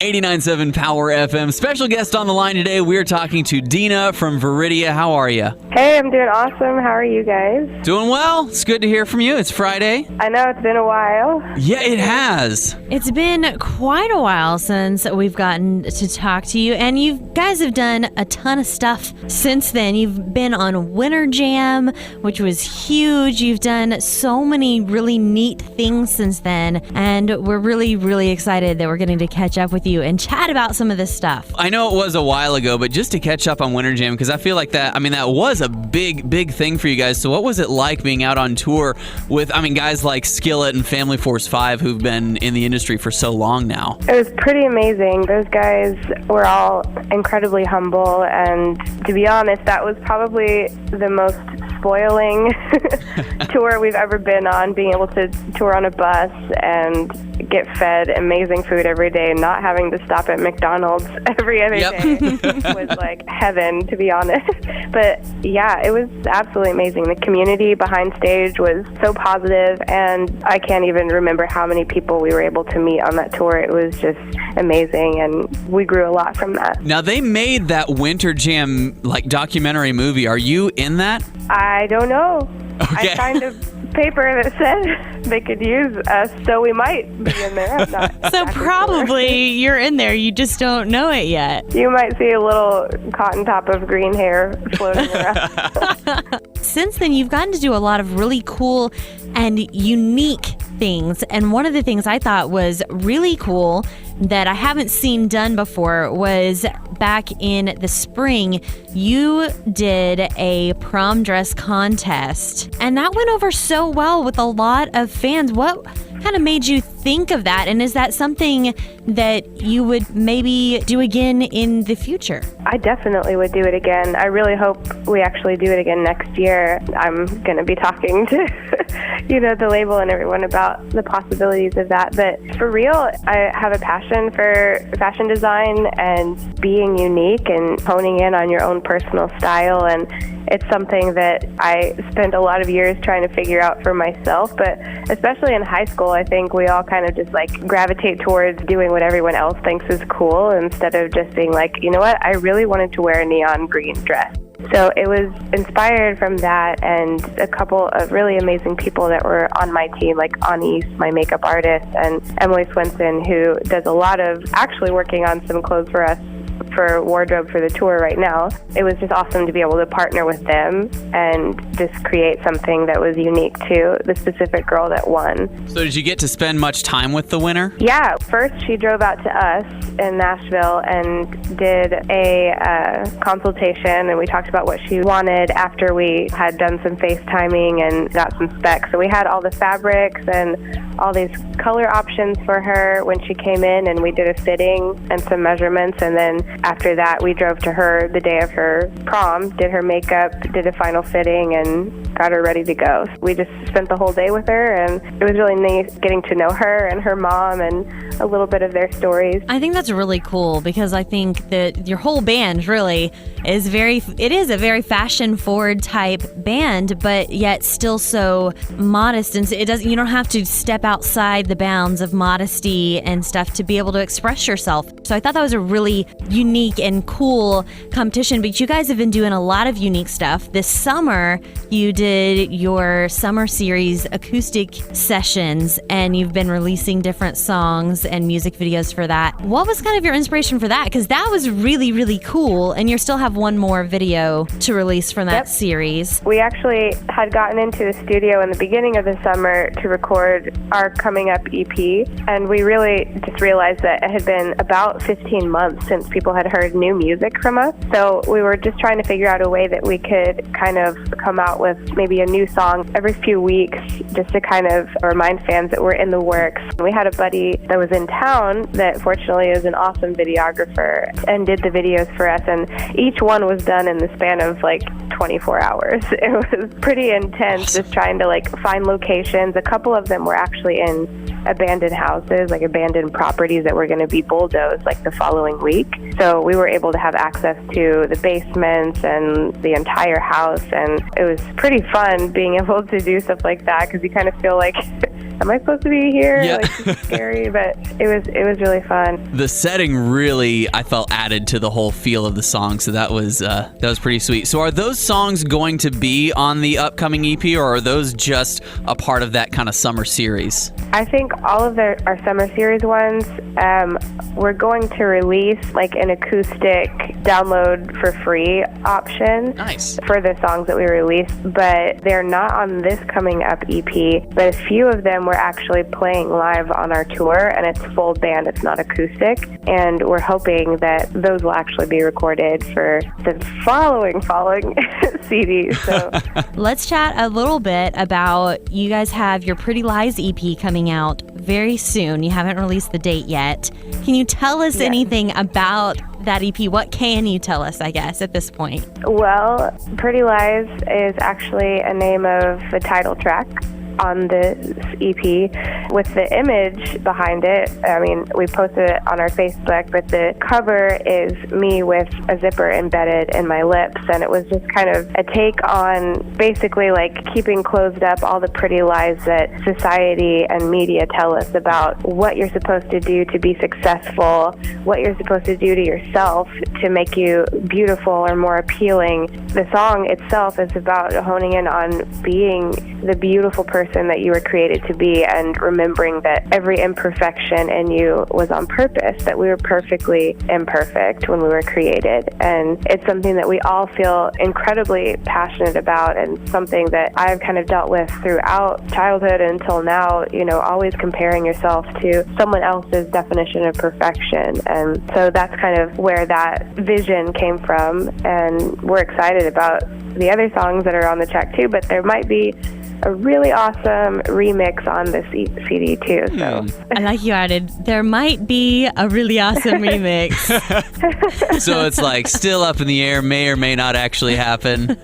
89.7 Power FM. Special guest on the line today. We're talking to Deena from VERIDIA. How are you? Hey, I'm doing awesome. How are you guys? Doing well. It's good to hear from you. It's Friday. I know it's been a while. Yeah, it has. It's been quite a while since we've gotten to talk to you, and you guys have done a ton of stuff since then. You've been on Winter Jam, which was huge. You've done so many really neat things since then, and we're really, really excited that we're getting to catch up with you and chat about some of this stuff. I know it was a while ago, but just to catch up on Winter Jam, because I feel like that was a big thing for you guys. So what was it like being out on tour with, guys like Skillet and Family Force 5 who've been in the industry for so long now? It was pretty amazing. Those guys were all incredibly humble, and to be honest, that was probably the most spoiling tour we've ever been on, being able to tour on a bus and get fed amazing food every day and not having to stop at McDonald's every other day was like heaven, to be honest. But yeah, it was absolutely amazing. The community behind stage was so positive, and I can't even remember how many people we were able to meet on that tour. It was just amazing, and we grew a lot from that. Now, they made that Winter Jam documentary movie. Are you in that? I don't know. Okay. I signed a paper that said they could use us, so we might be in there. I'm not So exactly probably sure. you're in there, you just don't know it yet. You might see a little cotton top of green hair floating around. Since then, you've gotten to do a lot of really cool and unique things. And one of the things I thought was really cool that I haven't seen done before was back in the spring, you did a prom dress contest. And that went over so well with a lot of fans. What kind of made you think of that? And is that something that you would maybe do again in the future? I definitely would do it again. I really hope we actually do it again next year. I'm going to be talking to, the label and everyone about the possibilities of that. But for real, I have a passion for fashion design and being unique and honing in on your own personal style. And it's something that I spent a lot of years trying to figure out for myself. But especially in high school, I think we all kind of just gravitate towards doing what everyone else thinks is cool instead of just being like, you know what, I really wanted to wear a neon green dress. So it was inspired from that and a couple of really amazing people that were on my team, like Anise, my makeup artist, and Emily Swenson, who does a lot of actually working on some clothes for us for wardrobe for the tour right now. It was just awesome to be able to partner with them and just create something that was unique to the specific girl that won. So did you get to spend much time with the winner? Yeah. First, she drove out to us in Nashville and did a consultation, and we talked about what she wanted after we had done some FaceTiming and got some specs. So we had all the fabrics and all these color options for her when she came in, and we did a fitting and some measurements, and then after that we drove to her the day of her prom, did her makeup, did a final fitting, and got her ready to go. We just spent the whole day with her, and it was really nice getting to know her and her mom and a little bit of their stories. I think that's really cool because I think that your whole band really is a very fashion forward type band, but yet still so modest, and you don't have to step outside the bounds of modesty and stuff to be able to express yourself. So I thought that was a really unique and cool competition, but you guys have been doing a lot of unique stuff. This summer, you did your summer series acoustic sessions, and you've been releasing different songs and music videos for that. What was kind of your inspiration for that? Because that was really, really cool, and you still have one more video to release from that series. We actually had gotten into the studio in the beginning of the summer to record our coming up EP, and we really just realized that it had been about 15 months since people had heard new music from us. So we were just trying to figure out a way that we could kind of come out with maybe a new song every few weeks just to kind of remind fans that we're in the works. We had a buddy that was in town that fortunately is an awesome videographer and did the videos for us, and each one was done in the span of 24 hours. It was pretty intense, just trying to find locations. A couple of them were actually in abandoned houses, abandoned properties that were going to be bulldozed the following week. So we were able to have access to the basements and the entire house, and it was pretty fun being able to do stuff like that because you kind of feel like am I supposed to be here? Yeah. Like, this is scary, but it was really fun. The setting really, I felt, added to the whole feel of the song, so that was pretty sweet. So are those songs going to be on the upcoming EP, or are those just a part of that kind of summer series? I think all of our summer series ones, we're going to release like an acoustic download for free option. Nice. For the songs that we released, but they're not on this coming up EP. But a few of them we're actually playing live on our tour, and it's full band, it's not acoustic. And we're hoping that those will actually be recorded for the following CD. So Let's chat a little bit about, you guys have your Pretty Lies EP coming out very soon. You haven't released the date yet. Can you tell us anything about that EP? What can you tell us, I guess, at this point? Well, Pretty Lies is actually a name of the title track on this EP with the image behind it. I mean, we posted it on our Facebook, but the cover is me with a zipper embedded in my lips, and it was just kind of a take on basically like keeping closed up all the pretty lies that society and media tell us about what you're supposed to do to be successful, what you're supposed to do to yourself to make you beautiful or more appealing. The song itself is about honing in on being the beautiful person that you were created to be, and remembering that every imperfection in you was on purpose, that we were perfectly imperfect when we were created. And it's something that we all feel incredibly passionate about, and something that I've kind of dealt with throughout childhood until now, you know, always comparing yourself to someone else's definition of perfection. And so that's kind of where that vision came from, and we're excited about the other songs that are on the track too, but there might be a really awesome remix on this CD too. So I like you added, there might be a really awesome remix. So it's like still up in the air, may or may not actually happen.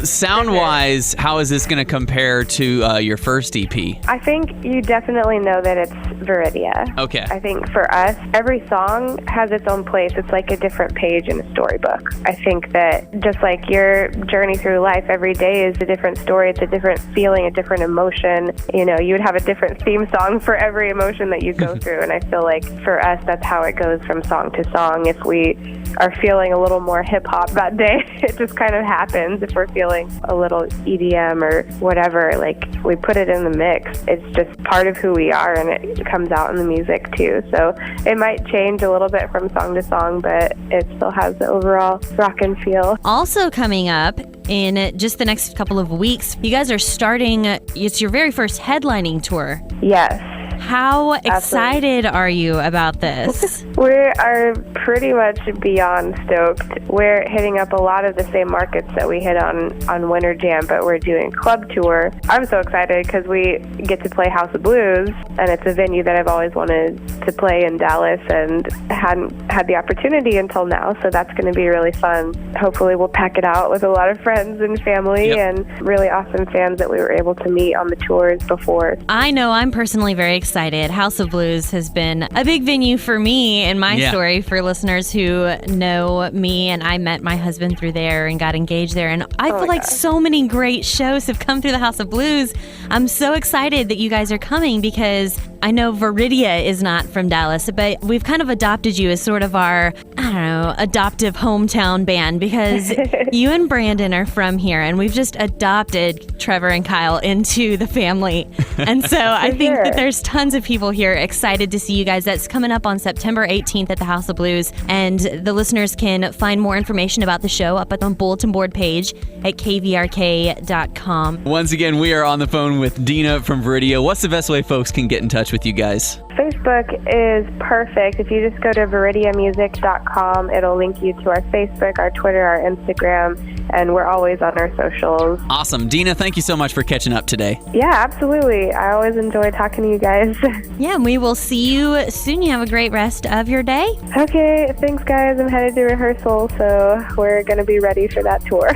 Sound-wise, how is this going to compare to your first EP? I think you definitely know that it's VERIDIA. Okay. I think for us, every song has its own place. It's like a different page in a storybook. I think that just like your journey through life, every day is a different story. It's a different feeling, a different emotion. You know, you would have a different theme song for every emotion that you go through. And I feel like for us, that's how it goes from song to song. If we are feeling a little more hip hop that day, it just kind of happens. If we're feeling a little EDM or whatever, like we put it in the mix. It's just part of who we are, and it comes out in the music too. So it might change a little bit from song to song, but it still has the overall rockin' feel. Also coming up in just the next couple of weeks, you guys are starting, it's your very first headlining tour. Yes. How excited are you about this? We are pretty much beyond stoked. We're hitting up a lot of the same markets that we hit on Winter Jam, but we're doing club tour. I'm so excited because we get to play House of Blues, and it's a venue that I've always wanted to play in Dallas and hadn't had the opportunity until now, so that's going to be really fun. Hopefully we'll pack it out with a lot of friends and family and really awesome fans that we were able to meet on the tours before. I know I'm personally very excited. House of Blues has been a big venue for me in my story, for listeners who know me, and I met my husband through there and got engaged there, and I feel like so many great shows have come through the House of Blues. I'm so excited that you guys are coming, because I know VERIDIA is not from Dallas, but we've kind of adopted you as sort of our, I don't know, adoptive hometown band, because you and Brandon are from here, and we've just adopted Trevor and Kyle into the family. And so I think that there's tons of people here excited to see you guys. That's coming up on September 18th at the House of Blues, and the listeners can find more information about the show up at the bulletin board page at kvrk.com. Once again, we are on the phone with Deena from VERIDIA. What's the best way folks can get in touch with you guys? Facebook is perfect. If you just go to veridiamusic.com, it'll link you to our Facebook, our Twitter, our Instagram, and we're always on our socials. Awesome. Deena, thank you so much for catching up today. Yeah, absolutely. I always enjoy talking to you guys. Yeah, and we will see you soon. You have a great rest of your day. Okay, thanks guys. I'm headed to rehearsal, so we're going to be ready for that tour.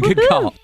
Good call.